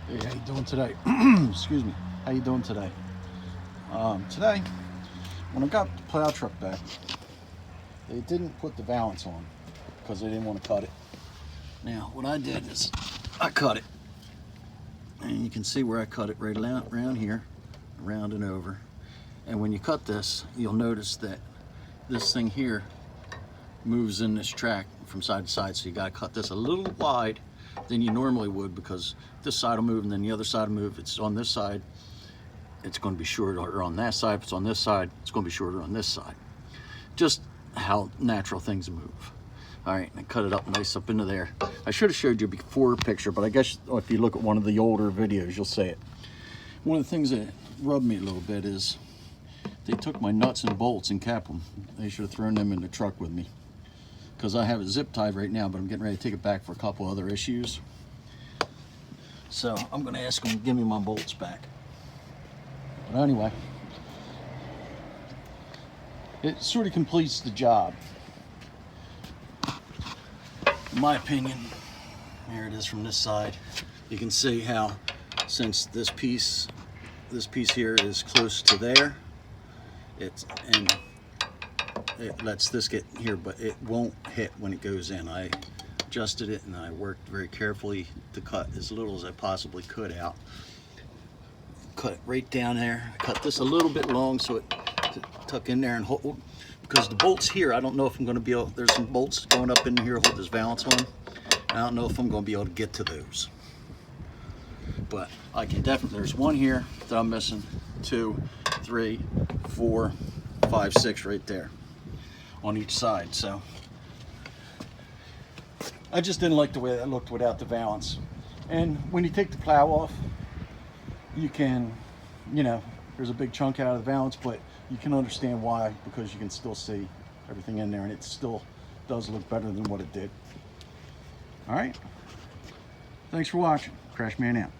Hey, how you doing today? Excuse me. How you doing today? Today, when I got the plow truck back, they didn't put the valance on because they didn't want to cut it. Now, what I did is I cut it, and you can see where I cut it right around here, around and over. And when you cut this, you'll notice that this thing here moves in this track from side to side, so you got to cut this a little wide than you normally would, because this side will move and then the other side will move. If it's on this side, it's going to be shorter, or on that side. If it's on this side, it's going to be shorter on this side. Just how natural things move. All right, and I cut it up nice up into there. I should have showed you a before picture, but I guess if you look at one of the older videos, you'll see it. One of the things that rubbed me a little bit is they took my nuts and bolts and kept them. They should have thrown them in the truck with me, because I have it zip tied right now, but I'm getting ready to take it back for a couple other issues. So I'm going to ask them to give me my bolts back. But anyway, it sort of completes the job, in my opinion. Here it is from this side. You can see how, since this piece here is close to there, it lets this get here, but it won't hit when it goes in. I adjusted it and I worked very carefully to cut as little as I possibly could out. Cut it right down there. I cut this a little bit long so it to tuck in there and hold, because the bolts here, I don't know if I'm going to be able, there's some bolts going up in here to hold this valance on. I don't know if I'm going to be able to get to those, but I can definitely, there's one here that I'm missing, 2, 3, 4, 5, 6 right there on each side. So I just didn't like the way that looked without the valance. And when you take the plow off, you can, there's a big chunk out of the valance, but you can understand why, because you can still see everything in there, and it still does look better than what it did. All right, thanks for watching. Crash Man out.